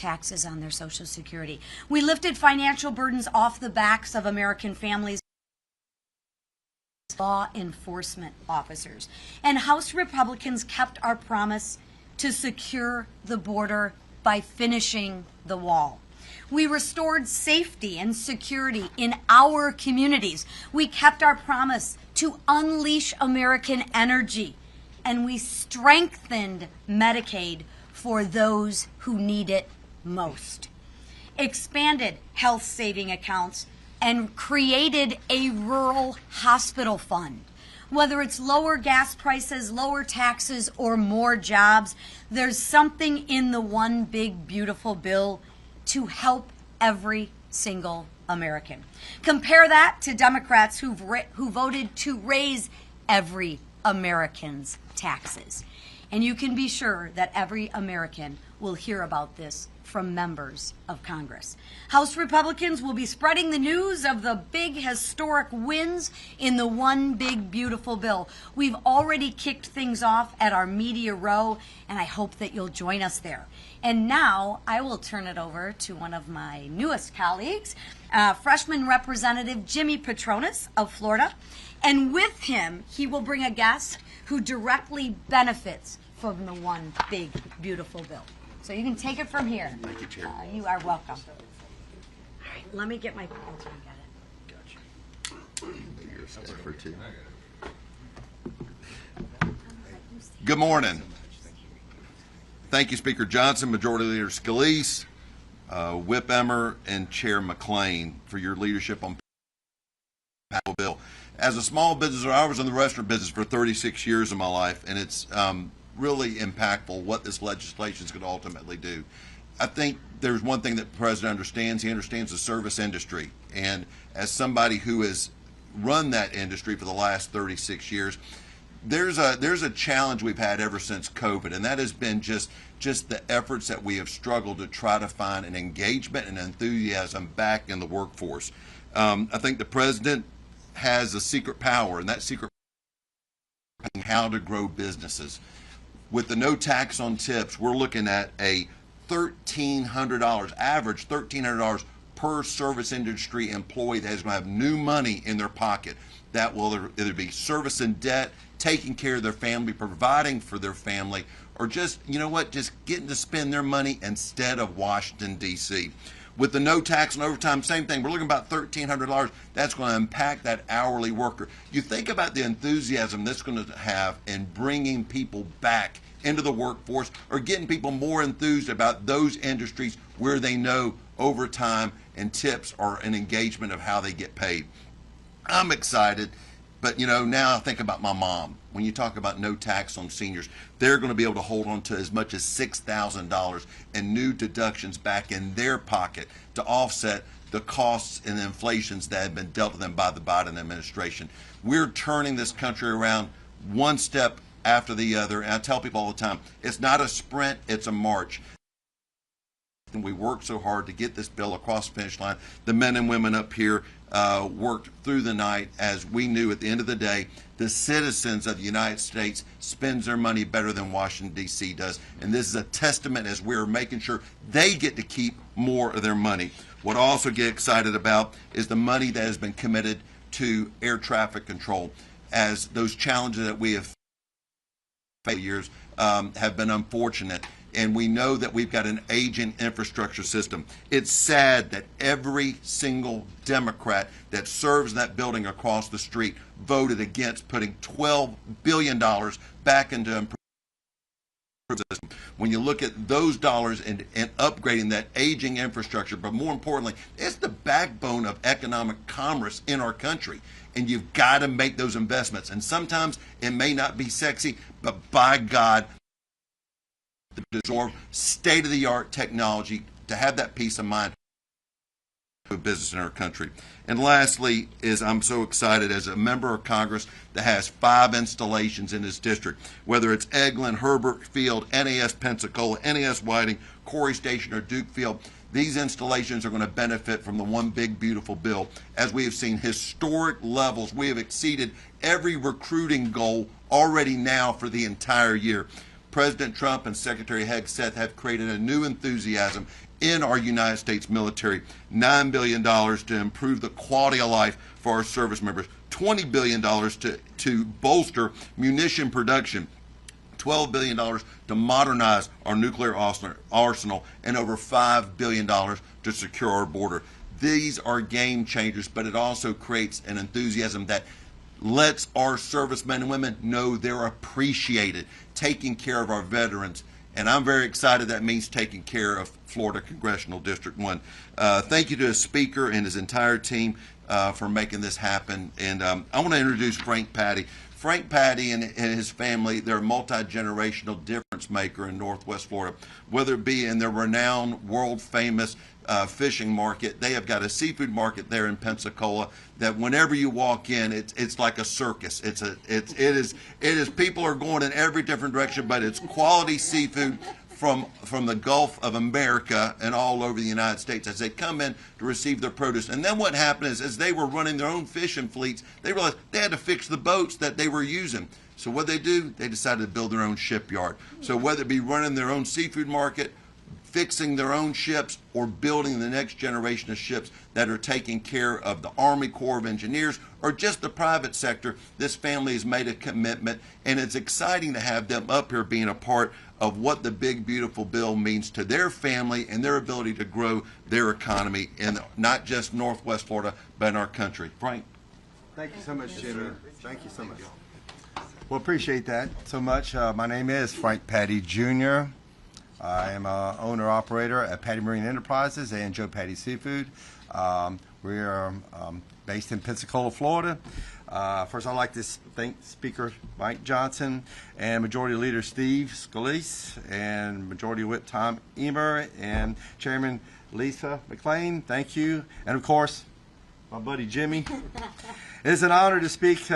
taxes on their Social Security. We lifted financial burdens off the backs of American families, law enforcement officers. And House Republicans kept our promise to secure the border by finishing the wall. We restored safety and security in our communities. We kept our promise to unleash American energy. And we strengthened Medicaid for those who need it most. Expanded health saving accounts and created a rural hospital fund. Whether it's lower gas prices, lower taxes, or more jobs, there's something in the one big beautiful bill to help every single American. Compare that to Democrats who voted to raise every American's taxes. And you can be sure that every American will hear about this from members of Congress. House Republicans will be spreading the news of the big historic wins in the one big beautiful bill. We've already kicked things off at our media row, and I hope that you'll join us there. And now I will turn it over to one of my newest colleagues, freshman Representative Jimmy Patronis of Florida. And with him, he will bring a guest who directly benefits from the one big beautiful bill. So you can take it from here. Thank you, Chair. You are welcome. All right, let me get my pointer and get it. Gotcha. Good morning. Thank you, Speaker Johnson, Majority Leader Scalise, Whip Emmer, and Chair McClain for your leadership on the bill. As a small business owner, I was in the restaurant business for 36 years of my life, and it's really impactful what this legislation is going to ultimately do. I think there's one thing that the President understands. He understands the service industry. And as somebody who has run that industry for the last 36 years, there's a challenge we've had ever since COVID, and that has been just the efforts that we have struggled to try to find an engagement and enthusiasm back in the workforce. I think the President has a secret power, and that secret power is how to grow businesses. With the no tax on tips, we're looking at a $1,300, average $1,300 per service industry employee that is going to have new money in their pocket. That will either be servicing debt, taking care of their family, providing for their family, or just, you know what, just getting to spend their money instead of Washington, D.C. With the no tax and overtime, same thing. We're looking about $1,300. That's going to impact that hourly worker. You think about the enthusiasm that's going to have in bringing people back into the workforce or getting people more enthused about those industries where they know overtime and tips are an engagement of how they get paid. I'm excited. But, you know, now I think about my mom. When you talk about no tax on seniors, they're going to be able to hold on to as much as $6,000 in new deductions back in their pocket to offset the costs and the inflations that have been dealt to them by the Biden administration. We're turning this country around one step after the other. And I tell people all the time, it's not a sprint, it's a march. And we worked so hard to get this bill across the finish line. The men and women up here worked through the night, as we knew at the end of the day, the citizens of the United States spends their money better than Washington, D.C. does. And this is a testament as we're making sure they get to keep more of their money. What I also get excited about is the money that has been committed to air traffic control, as those challenges that we have faced for years have been unfortunate. And we know that we've got an aging infrastructure system. It's sad that every single Democrat that serves in that building across the street voted against putting $12 billion back into improving the system. When you look at those dollars and upgrading that aging infrastructure, but more importantly, it's the backbone of economic commerce in our country. And you've got to make those investments. And sometimes it may not be sexy, but by God, to absorb state-of-the-art technology, to have that peace of mind of business in our country. And lastly is I'm so excited as a member of Congress that has 5 installations in this district, whether it's Eglin, Herbert Field, NAS Pensacola, NAS Whiting, Corey Station, or Duke Field. These installations are going to benefit from the one big beautiful bill. As we have seen historic levels, we have exceeded every recruiting goal already now for the entire year. President Trump and Secretary Hegseth have created a new enthusiasm in our United States military, $9 billion to improve the quality of life for our service members, $20 billion to bolster munition production, $12 billion to modernize our nuclear arsenal, and over $5 billion to secure our border. These are game changers, but it also creates an enthusiasm that lets our servicemen and women know they're appreciated, taking care of our veterans. And I'm very excited that means taking care of Florida Congressional District 1. Thank you to the Speaker and his entire team for making this happen. And I want to introduce Frank Patty. Frank Patty and his family, they're a multi-generational difference maker in Northwest Florida, whether it be in their renowned, world-famous fishing market. They have got a seafood market there in Pensacola that whenever you walk in, it's like a circus. It is people are going in every different direction, but it's quality seafood from the Gulf of America and all over the United States as they come in to receive their produce. And then what happened is, as they were running their own fishing fleets, they realized they had to fix the boats that they were using. So what they do, they decided to build their own shipyard. So whether it be running their own seafood market, fixing their own ships, or building the next generation of ships that are taking care of the Army Corps of Engineers or just the private sector, this family has made a commitment, and it's exciting to have them up here being a part of what the big, beautiful bill means to their family and their ability to grow their economy in not just Northwest Florida, but in our country. Frank. Thank you so much, Chairman. Thank you so much. Well, appreciate that so much. My name is Frank Patty Jr. I am an owner-operator at Patty Marine Enterprises and Joe Patty Seafood. We are based in Pensacola, Florida. First, I'd like to thank Speaker Mike Johnson and Majority Leader Steve Scalise and Majority Whip Tom Emmer and Chairman Lisa McClain. Thank you. And, of course, my buddy Jimmy. It's an honor to speak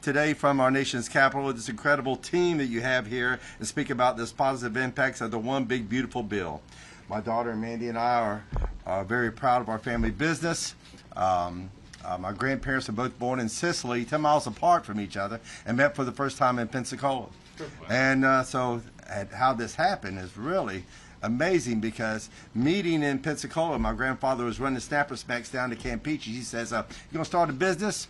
today from our nation's capital with this incredible team that you have here and speak about this positive impacts of the One Big Beautiful Bill. My daughter Mandy and I are very proud of our family business. My grandparents are both born in Sicily, 10 miles apart from each other, and met for the first time in Pensacola. And so how this happened is really amazing, because meeting in Pensacola, my grandfather was running snapper smacks down to Campeche. He says, you going to start a business?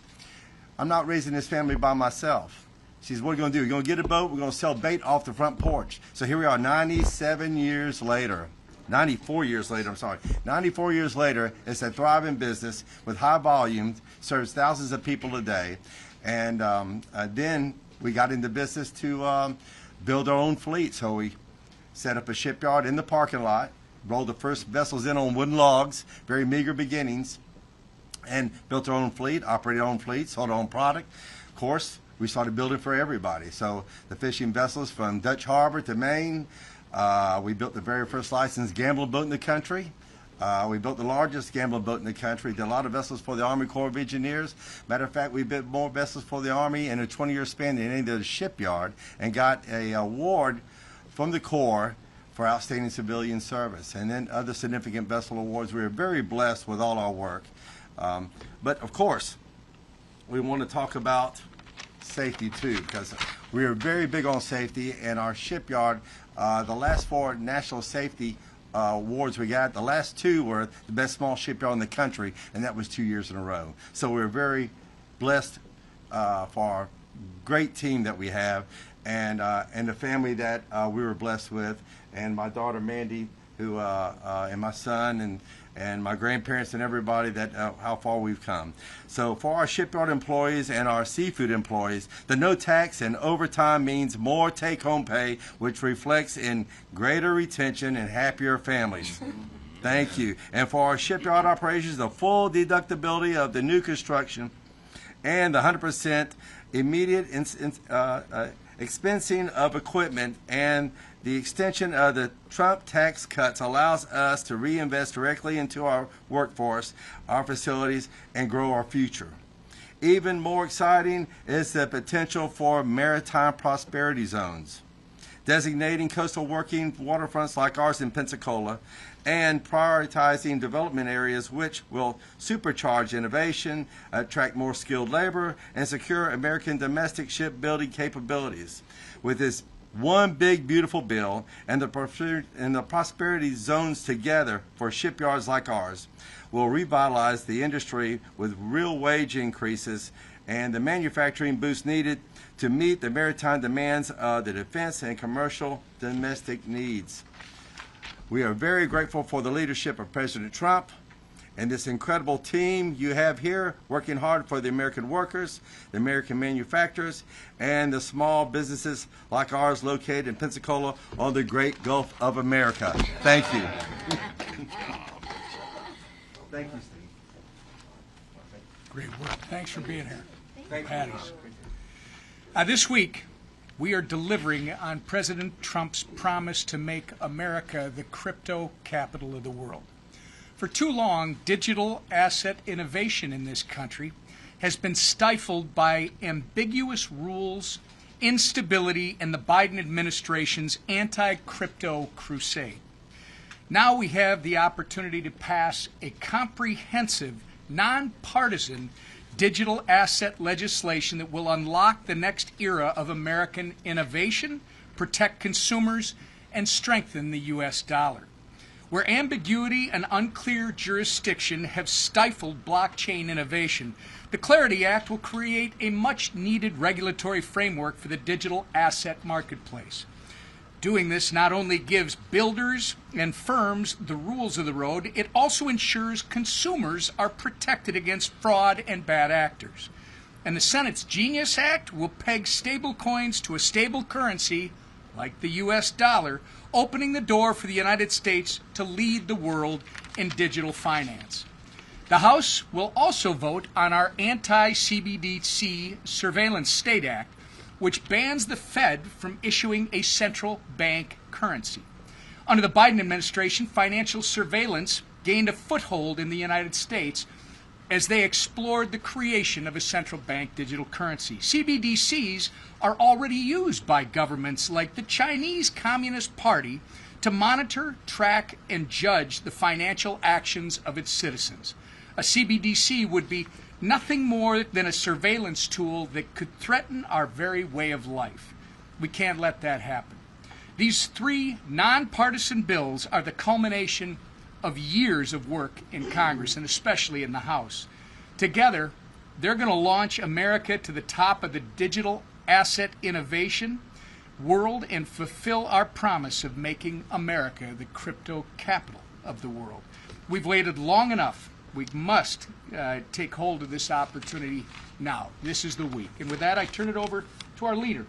I'm not raising this family by myself. She says, what are you going to do? You're going to get a boat? We're going to sell bait off the front porch. So here we are 97 years later. 94 years later, I'm sorry. 94 years later, it's a thriving business with high volume, serves thousands of people a day. And then we got into business to build our own fleet. So we set up a shipyard in the parking lot, rolled the first vessels in on wooden logs, very meager beginnings, and built our own fleet, operated our own fleet, sold our own product. Of course, we started building for everybody. So the fishing vessels from Dutch Harbor to Maine. We built the very first licensed gambling boat in the country. We built the largest gambling boat in the country. Did a lot of vessels for the Army Corps of Engineers. Matter of fact, we built more vessels for the Army in a 20-year span than any other shipyard, and got an award from the Corps for outstanding civilian service, and then other significant vessel awards. We are very blessed with all our work. But of course, we want to talk about safety too, because we are very big on safety, and our shipyard, the last 4 national safety awards we got, the last 2 were the best small shipyard in the country, and that was 2 years in a row. So we're very blessed for our great team that we have, and the family that we were blessed with, and my daughter Mandy, who and my son, and my grandparents and everybody, that how far we've come. So for our shipyard employees and our seafood employees, the no tax and overtime means more take-home pay, which reflects in greater retention and happier families. Thank you. And for our shipyard operations, the full deductibility of the new construction and the 100% immediate expensing of equipment, and the extension of the Trump tax cuts allows us to reinvest directly into our workforce, our facilities, and grow our future. Even more exciting is the potential for maritime prosperity zones, designating coastal working waterfronts like ours in Pensacola, and prioritizing development areas which will supercharge innovation, attract more skilled labor, and secure American domestic shipbuilding capabilities. With this one big beautiful bill and the prosperity zones together for shipyards like ours will revitalize the industry with real wage increases and the manufacturing boost needed to meet the maritime demands of the defense and commercial domestic needs. We are very grateful for the leadership of President Trump and this incredible team you have here working hard for the American workers, the American manufacturers, and the small businesses like ours located in Pensacola on the great Gulf of America. Thank you. Thank you, Steve. Great work. Thanks for being here. Patties. This week, we are delivering on President Trump's promise to make America the crypto capital of the world. For too long, digital asset innovation in this country has been stifled by ambiguous rules, instability, and the Biden administration's anti-crypto crusade. Now we have the opportunity to pass a comprehensive, nonpartisan digital asset legislation that will unlock the next era of American innovation, protect consumers, and strengthen the U.S. dollar. Where ambiguity and unclear jurisdiction have stifled blockchain innovation, the Clarity Act will create a much-needed regulatory framework for the digital asset marketplace. Doing this not only gives builders and firms the rules of the road, it also ensures consumers are protected against fraud and bad actors. And the Senate's Genius Act will peg stablecoins to a stable currency, like the U.S. dollar, opening the door for the United States to lead the world in digital finance. The House will also vote on our anti-CBDC Surveillance State Act, which bans the Fed from issuing a central bank currency. Under the Biden administration, financial surveillance gained a foothold in the United States as they explored the creation of a central bank digital currency. CBDCs are already used by governments like the Chinese Communist Party to monitor, track, and judge the financial actions of its citizens. A CBDC would be nothing more than a surveillance tool that could threaten our very way of life. We can't let that happen. These three nonpartisan bills are the culmination of years of work in Congress, and especially in the House. Together, they're going to launch America to the top of the digital asset innovation world and fulfill our promise of making America the crypto capital of the world. We've waited long enough. We must take hold of this opportunity now. This is the week. And with that, I turn it over to our leader.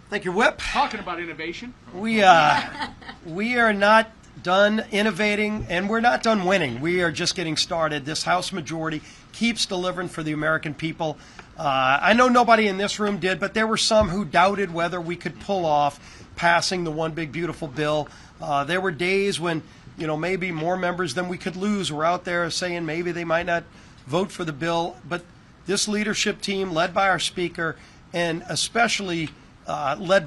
Thank you, Whip. Talking about innovation. We are not done innovating, and we're not done winning. We are just getting started. This House majority keeps delivering for the American people. I know nobody in this room did, but there were some who doubted whether we could pull off passing the one big beautiful bill. There were days when, maybe more members than we could lose were out there saying maybe they might not vote for the bill. But this leadership team, led by our Speaker, and especially led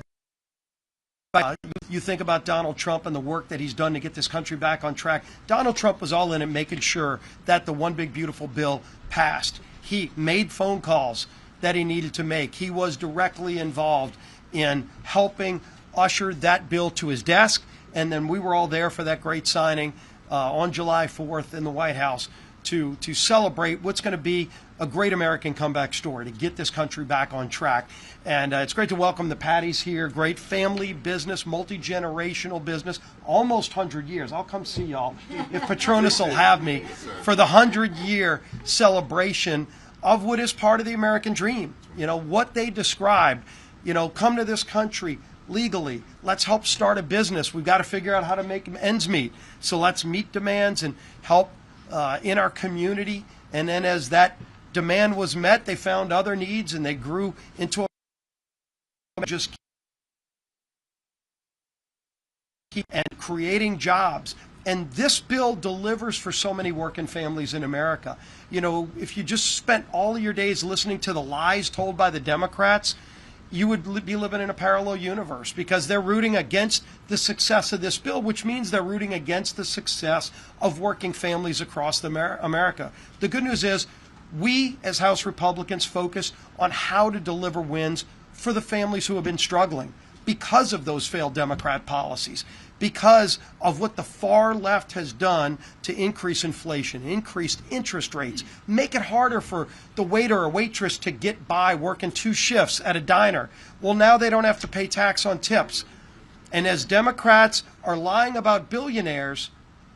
by, you think about Donald Trump and the work that he's done to get this country back on track. Donald Trump was all in it, making sure that the one big beautiful bill passed. He made phone calls that he needed to make. He was directly involved in helping usher that bill to his desk. And then we were all there for that great signing on July 4th in the White House to celebrate what's going to be a great American comeback story to get this country back on track. And it's great to welcome the Patties here. Great family business, multi-generational business, almost 100 years. I'll come see y'all if Patronis will have me for the 100-year celebration of what is part of the American dream. What they described, come to this country legally. Let's help start a business. We've got to figure out how to make ends meet. So let's meet demands and help in our community. And then as that demand was met, they found other needs and they grew into a just keep and creating jobs. And this bill delivers for so many working families in America. If you just spent all of your days listening to the lies told by the Democrats, you would be living in a parallel universe, because they're rooting against the success of this bill, which means they're rooting against the success of working families across America. The good news is we, as House Republicans, focus on how to deliver wins for the families who have been struggling because of those failed Democrat policies, because of what the far left has done to increase inflation, increased interest rates, make it harder for the waiter or waitress to get by working 2 shifts at a diner. Well, now they don't have to pay tax on tips. And as Democrats are lying about billionaires,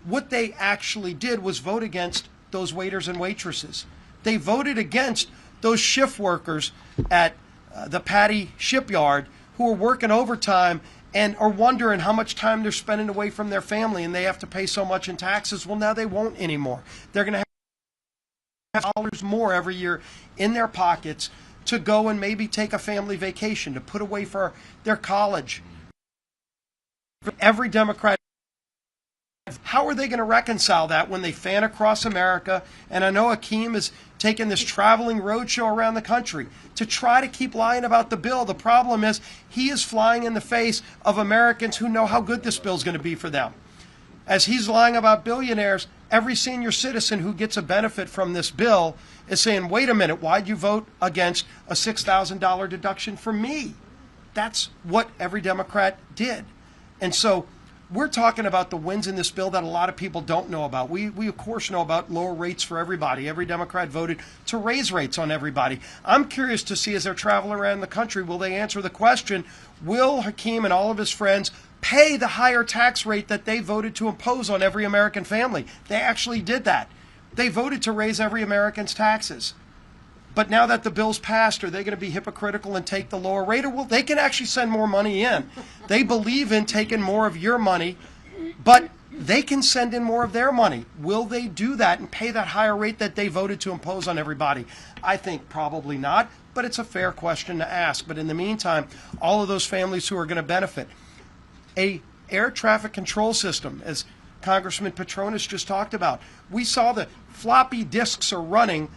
what they actually did was vote against those waiters and waitresses. They voted against those shift workers at the Patty shipyard who are working overtime and are wondering how much time they're spending away from their family and they have to pay so much in taxes. Well, now they won't anymore. They're going to have dollars more every year in their pockets to go and maybe take a family vacation, to put away for their college. Every Democrat, how are they going to reconcile that when they fan across America? And I know Akeem is taking this traveling roadshow around the country to try to keep lying about the bill. The problem is he is flying in the face of Americans who know how good this bill is going to be for them. As he's lying about billionaires, every senior citizen who gets a benefit from this bill is saying, wait a minute, why'd you vote against a $6,000 deduction for me? That's what every Democrat did. And so we're talking about the wins in this bill that a lot of people don't know about. We of course know about lower rates for everybody. Every Democrat voted to raise rates on everybody. I'm curious to see as they're traveling around the country, will they answer the question, will Hakeem and all of his friends pay the higher tax rate that they voted to impose on every American family? They actually did that. They voted to raise every American's taxes. But now that the bill's passed, are they going to be hypocritical and take the lower rate? Or will they can actually send more money in? They believe in taking more of your money, but they can send in more of their money. Will they do that and pay that higher rate that they voted to impose on everybody? I think probably not, but it's a fair question to ask. But in the meantime, all of those families who are going to benefit, a air traffic control system, as Congressman Patronis just talked about. We saw the floppy disks are running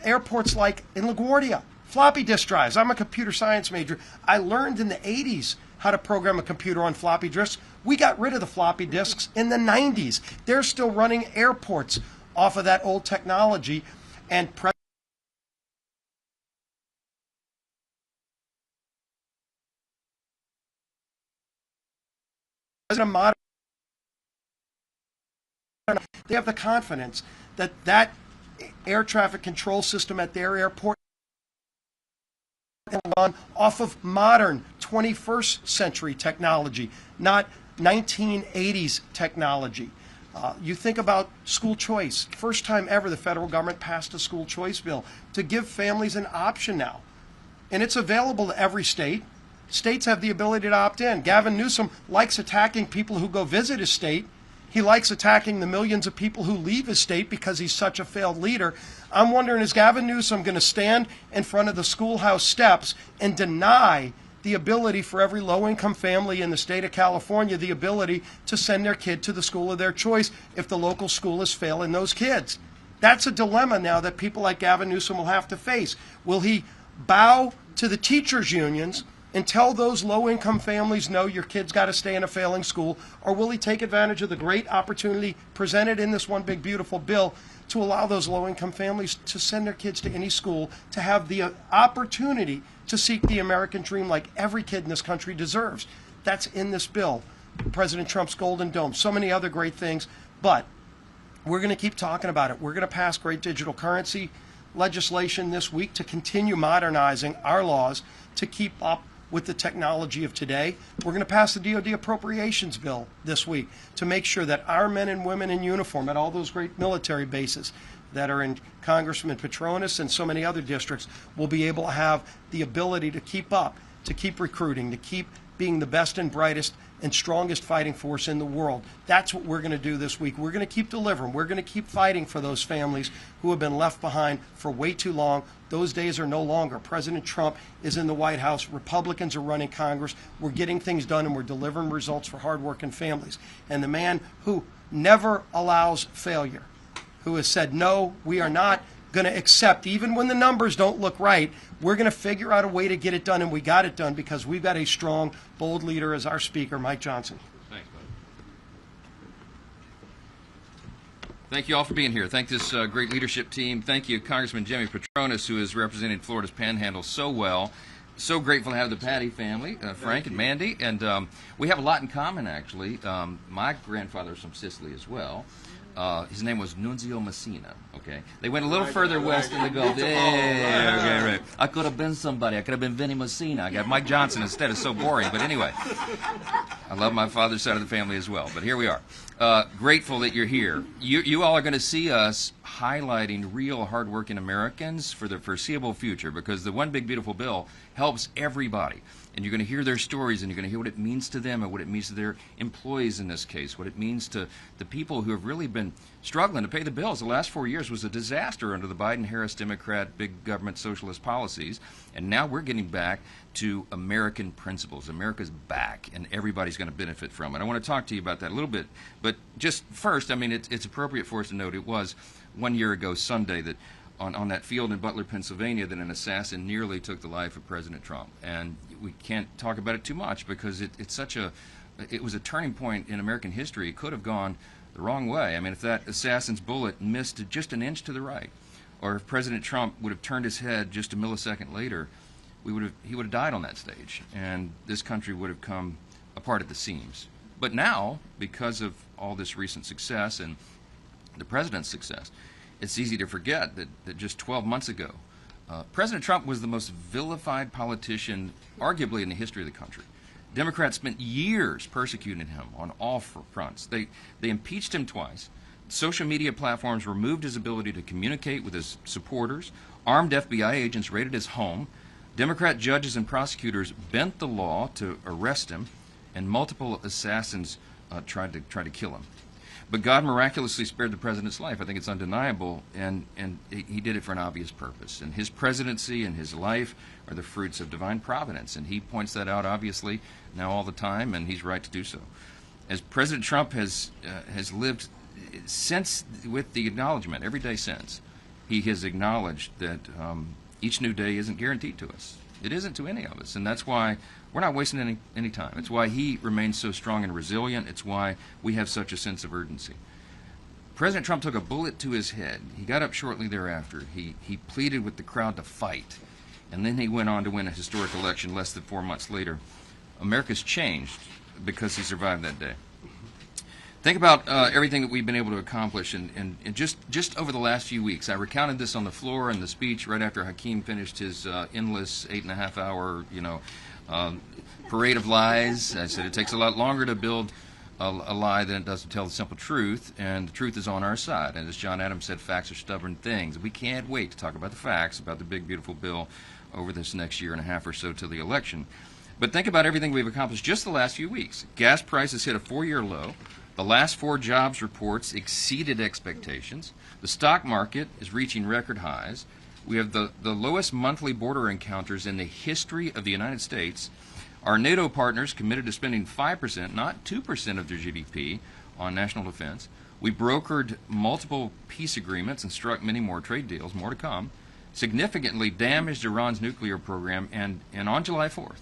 airports like in LaGuardia. Floppy disk drives. I'm a computer science major. I learned in the 80s how to program a computer on floppy disks. We got rid of the floppy disks in the 90s. They're still running airports off of that old technology. And President Modern, they have the confidence that that air traffic control system at their airport run off of modern 21st century technology, not 1980s technology. You think about school choice. First time ever the federal government passed a school choice bill to give families an option now. And it's available to every state. States have the ability to opt in. Gavin Newsom likes attacking people who go visit his state. He likes attacking the millions of people who leave his state because he's such a failed leader. I'm wondering, is Gavin Newsom going to stand in front of the schoolhouse steps and deny the ability for every low-income family in the state of California the ability to send their kid to the school of their choice if the local school is failing those kids? That's a dilemma now that people like Gavin Newsom will have to face. Will he bow to the teachers' unions and tell those low-income families, no, your kid's got to stay in a failing school, or will he take advantage of the great opportunity presented in this one big beautiful bill to allow those low-income families to send their kids to any school, to have the opportunity to seek the American dream like every kid in this country deserves? That's in this bill. President Trump's Golden Dome, so many other great things, but we're going to keep talking about it. We're going to pass great digital currency legislation this week to continue modernizing our laws to keep up with the technology of today. We're going to pass the DoD appropriations bill this week to make sure that our men and women in uniform at all those great military bases that are in Congressman Patronis and so many other districts will be able to have the ability to keep up, to keep recruiting, to keep being the best and brightest and strongest fighting force in the world. That's what we're going to do this week. We're going to keep delivering. We're going to keep fighting for those families who have been left behind for way too long. Those days are no longer. President Trump is in the White House. Republicans are running Congress. We're getting things done and we're delivering results for hardworking families. And the man who never allows failure, who has said, no, we are not going to accept, even when the numbers don't look right, we're going to figure out a way to get it done, and we got it done because we've got a strong, bold leader as our Speaker, Mike Johnson. Thanks, buddy. Thank you all for being here. Thank this great leadership team. Thank you, Congressman Jimmy Patronis, who has represented Florida's Panhandle so well. So grateful to have the Patty family, Frank and Mandy, and we have a lot in common, actually. My grandfather's from Sicily as well. His name was Nunzio Messina, okay? They went a little further west in the Gulf. Yeah, okay, right. I could have been somebody. I could have been Vinnie Messina. I got Mike Johnson instead. It's so boring, but anyway. I love my father's side of the family as well, but here we are. Grateful that you're here. You all are going to see us highlighting real hardworking Americans for the foreseeable future, because the One Big Beautiful Bill helps everybody. And you're going to hear their stories, and you're going to hear what it means to them and what it means to their employees in this case, what it means to the people who have really been struggling to pay the bills. The last 4 years was a disaster under the Biden-Harris Democrat big government socialist policies, and now we're getting back to American principles. America's back, and everybody's going to benefit from it. I want to talk to you about that a little bit, but just first, I mean, it's appropriate for us to note it was 1 year ago Sunday that on that field in Butler, Pennsylvania, that an assassin nearly took the life of President Trump. And we can't talk about it too much because it was a turning point in American history. It could have gone the wrong way. I mean, if that assassin's bullet missed just an inch to the right, or if President Trump would have turned his head just a millisecond later, he would have died on that stage, and this country would have come apart at the seams. But now, because of all this recent success and the president's success, it's easy to forget that just 12 months ago, President Trump was the most vilified politician, arguably, in the history of the country. Democrats spent years persecuting him on all fronts. They impeached him twice. Social media platforms removed his ability to communicate with his supporters. Armed FBI agents raided his home. Democrat judges and prosecutors bent the law to arrest him, and multiple assassins tried to kill him. But God miraculously spared the president's life. I think it's undeniable, and he did it for an obvious purpose. And his presidency and his life are the fruits of divine providence, and he points that out, obviously, now all the time, and he's right to do so. As President Trump has lived since, with the acknowledgement, every day since, he has acknowledged that each new day isn't guaranteed to us. It isn't to any of us, and that's why we're not wasting any time. It's why he remains so strong and resilient. It's why we have such a sense of urgency. President Trump took a bullet to his head. He got up shortly thereafter. He pleaded with the crowd to fight, and then he went on to win a historic election less than 4 months later. America's changed because he survived that day. Think about everything that we've been able to accomplish, and just over the last few weeks. I recounted this on the floor in the speech right after Hakeem finished his endless 8.5-hour, parade of lies. I said it takes a lot longer to build a lie than it does to tell the simple truth, and the truth is on our side. And as John Adams said, facts are stubborn things. We can't wait to talk about the facts, about the big, beautiful bill over this next year and a half or so till the election. But think about everything we've accomplished just the last few weeks. Gas prices hit a 4-year low. The last 4 jobs reports exceeded expectations. The stock market is reaching record highs. We have the lowest monthly border encounters in the history of the United States. Our NATO partners committed to spending 5%, not 2% of their GDP on national defense. We brokered multiple peace agreements and struck many more trade deals, more to come. Significantly damaged Iran's nuclear program, and on July 4th,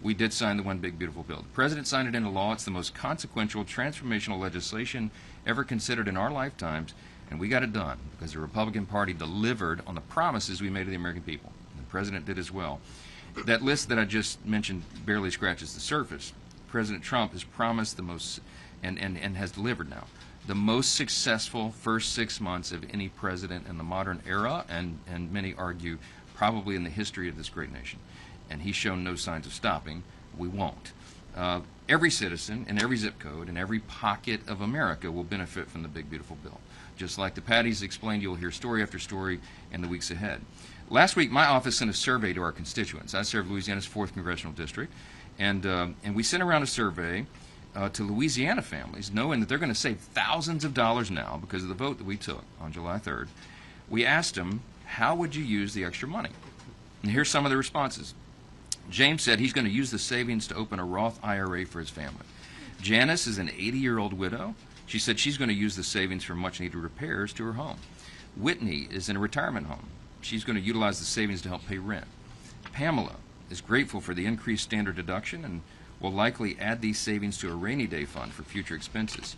we did sign the One Big Beautiful Bill. The President signed it into law. It's the most consequential, transformational legislation ever considered in our lifetimes, and we got it done because the Republican Party delivered on the promises we made to the American people. And the President did as well. That list that I just mentioned barely scratches the surface. President Trump has promised the most, and has delivered now, the most successful first 6 months of any president in the modern era, and many argue probably in the history of this great nation. And he's shown no signs of stopping. We won't. Every citizen in every zip code in every pocket of America will benefit from the Big Beautiful Bill. Just like the Patties explained, you'll hear story after story in the weeks ahead. Last week, my office sent a survey to our constituents. I serve Louisiana's 4th Congressional District, and we sent around a survey to Louisiana families, knowing that they're going to save thousands of dollars now because of the vote that we took on July 3rd. We asked them, how would you use the extra money? And here's some of the responses. James said he's going to use the savings to open a Roth IRA for his family. Janice is an 80-year-old widow. She said she's going to use the savings for much-needed repairs to her home. Whitney is in a retirement home. She's going to utilize the savings to help pay rent. Pamela is grateful for the increased standard deduction and will likely add these savings to a rainy day fund for future expenses.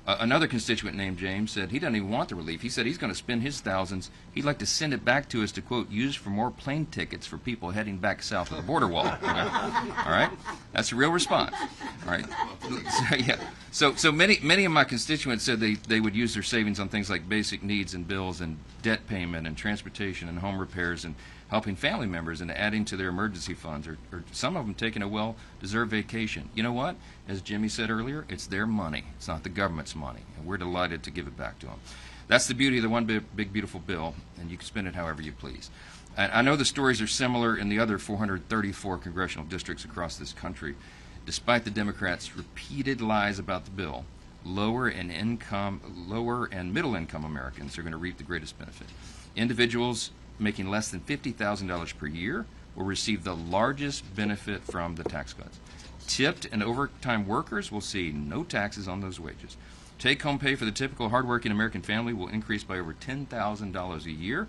Another constituent named James said he doesn't even want the relief. He said he's going to spend his thousands. He'd like to send it back to us to, quote, use for more plane tickets for people heading back south of the border wall. Okay? All right? That's a real response. All right? So, yeah. So many of my constituents said they would use their savings on things like basic needs and bills and debt payment and transportation and home repairs and helping family members and adding to their emergency funds, or some of them taking a well-deserved vacation. You know what? As Jimmy said earlier, it's their money. It's not the government's money, and we're delighted to give it back to them. That's the beauty of the One Big Beautiful Bill, and you can spend it however you please. I know the stories are similar in the other 434 congressional districts across this country. Despite the Democrats' repeated lies about the bill, lower and middle-income Americans are going to reap the greatest benefit. Individuals making less than $50,000 per year will receive the largest benefit from the tax cuts. Tipped and overtime workers will see no taxes on those wages. Take-home pay for the typical hardworking American family will increase by over $10,000 a year,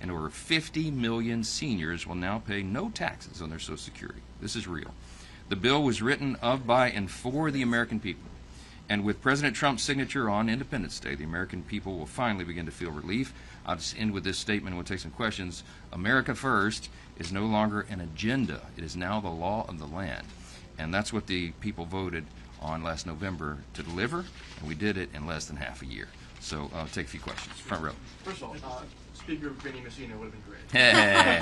and over 50 million seniors will now pay no taxes on their Social Security. This is real. The bill was written of, by, and for the American people. And with President Trump's signature on Independence Day, the American people will finally begin to feel relief. I'll just end with this statement and we'll take some questions. America First is no longer an agenda. It is now the law of the land. And that's what the people voted on last November to deliver, and we did it in less than half a year. So I'll take a few questions. Front row. First of all, Speaker Benny Messina would have been great. Hey.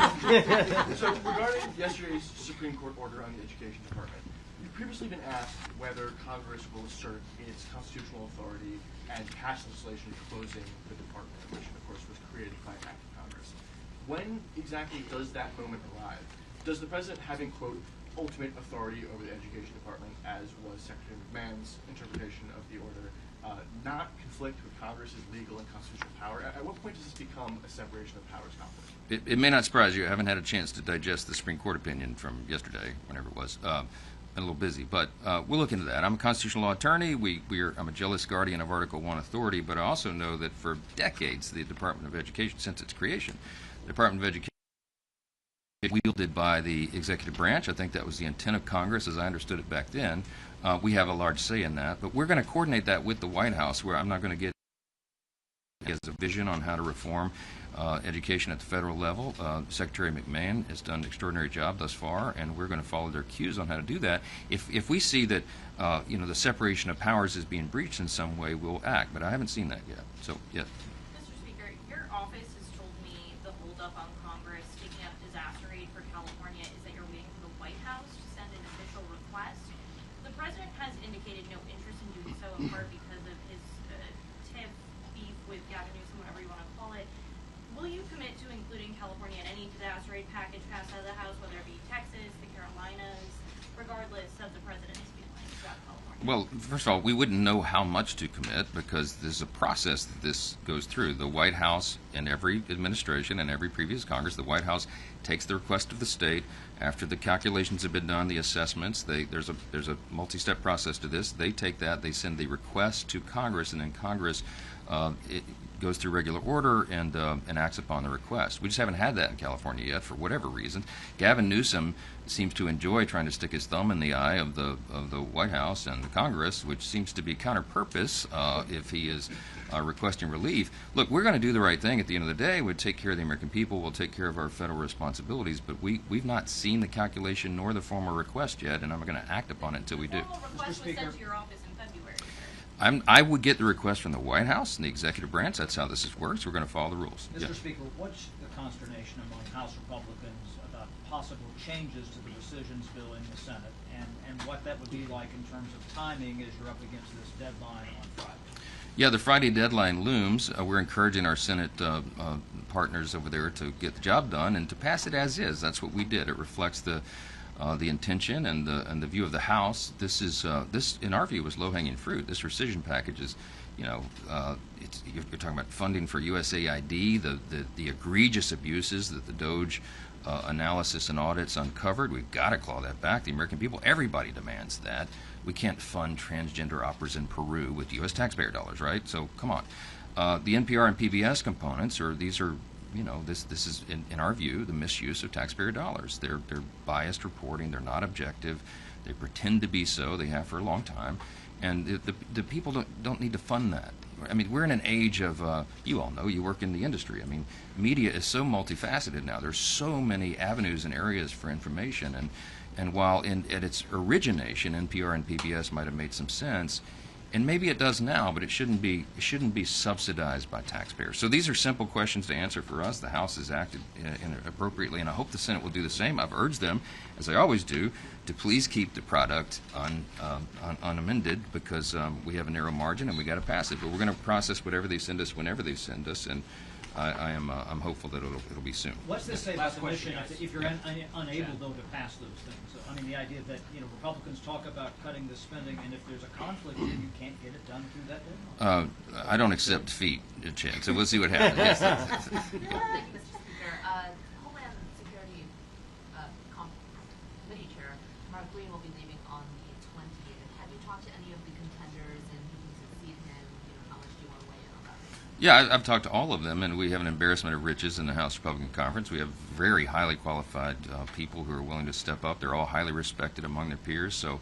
So regarding yesterday's Supreme Court order on the Education Department, you've previously been asked whether Congress will assert its constitutional authority and pass legislation closing the department, which of course was created by an act of Congress. When exactly does that moment arrive? Does the President having, quote, ultimate authority over the Education Department, as was Secretary McMahon's interpretation of the order, not conflict with Congress's legal and constitutional power? At what point does this become a separation of powers conflict? It may not surprise you. I haven't had a chance to digest the Supreme Court opinion from yesterday, whenever it was. Been a little busy, but we'll look into that. I'm a constitutional law attorney. I'm a jealous guardian of Article I authority, but I also know that for decades, the Department of Education, since its creation, the Department of Education is wielded by the executive branch. I think that was the intent of Congress, as I understood it back then. We have a large say in that, but we're going to coordinate that with the White House, where I'm not going to get as a vision on how to reform education at the federal level. Secretary McMahon has done an extraordinary job thus far, and we're going to follow their cues on how to do that. If we see that the separation of powers is being breached in some way, we'll act. But I haven't seen that yet. So, yeah. Mr. Speaker, your office has told me the holdup on Congress taking up disaster aid for California is that you're waiting for the White House to send an official request. The President has indicated no interest in doing so, in part because of his tiff beef with Gavin Newsom, whatever you want to call it. Will you commit to including California in any disaster aid package passed out of the House, whether it be Texas, the Carolinas, regardless of the President's feelings about California? Well, first of all, we wouldn't know how much to commit because there's a process that this goes through. The White House, in every administration and every previous Congress, the White House takes the request of the state. After the calculations have been done, the assessments, there's a multi-step process to this. They take that, they send the request to Congress, and then Congress it goes through regular order and acts upon the request. We just haven't had that in California yet for whatever reason. Gavin Newsom seems to enjoy trying to stick his thumb in the eye of the White House and the Congress, which seems to be counter-purpose if he is requesting relief. Look, we're going to do the right thing at the end of the day. We'll take care of the American people. We'll take care of our federal responsibilities. But we've not seen the calculation nor the formal request yet, and I'm going to act upon it until we do. The formal request was sent to your office in February, sir. I would get the request from the White House and the executive branch. That's how this works. We're going to follow the rules. Mr. Yeah. Speaker, what's the consternation among House Republicans about possible changes to the rescissions bill in the Senate, and what that would be like in terms of timing as you're up against this deadline on Friday? Yeah, the Friday deadline looms. We're encouraging our Senate partners over there to get the job done and to pass it as is. That's what we did. It reflects the intention and the view of the House. This in our view was low-hanging fruit. This rescission package is, you're talking about funding for USAID, the egregious abuses that the DOJ analysis and audits uncovered. We've got to claw that back. The American people, everybody demands that. We can't fund transgender operas in Peru with U.S. taxpayer dollars, right? So come on. The NPR and PBS components this is, in our view, the misuse of taxpayer dollars. They're biased reporting. They're not objective. They pretend to be so. They have for a long time. And the people don't need to fund that. I mean, we're in an age of, you all know, you work in the industry. I mean, media is so multifaceted now. There's so many avenues and areas for information. And while at its origination, NPR and PBS might have made some sense, and maybe it does now, but it shouldn't be subsidized by taxpayers. So these are simple questions to answer for us. The House has acted appropriately, and I hope the Senate will do the same. I've urged them, as I always do, to please keep the product unamended because we have a narrow margin and we got to pass it. But we're going to process whatever they send us whenever they send us, and I'm hopeful that it'll be soon. What's this say about the mission if you're unable, though, to pass those things? So, I mean, the idea that, Republicans talk about cutting the spending, and if there's a conflict, then you can't get it done through that deadline? I don't accept defeat, Chad, so we'll see what happens. Yes. Thank you, Mr. Speaker. Homeland Security Committee Chair McClain will be leaving on the 20th. Have you talked to any of the contenders and who can succeed him? How much do you want to weigh in on that? Yeah, I've talked to all of them, and we have an embarrassment of riches in the House Republican Conference. We have very highly qualified people who are willing to step up. They're all highly respected among their peers, so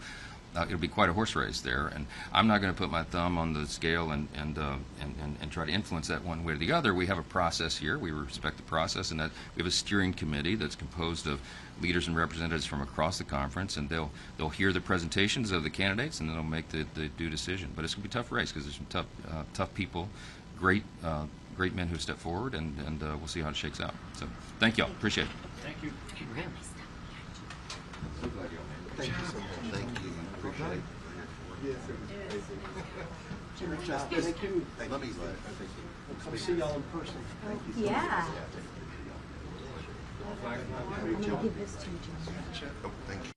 it'll be quite a horse race there. And I'm not going to put my thumb on the scale and try to influence that one way or the other. We have a process here. We respect the process, and that we have a steering committee that's composed of leaders and representatives from across the conference, and they'll hear the presentations of the candidates, and then they'll make the due decision. But it's going to be a tough race because there's some tough people. Great men who step forward, and we'll see how it shakes out. So, thank y'all. Appreciate it. Thank you. Thank you so much. Thank you. Appreciate it. Thank you. Let me Come see y'all in person. Yeah. I'm going to give this to you, John. Oh, thank you.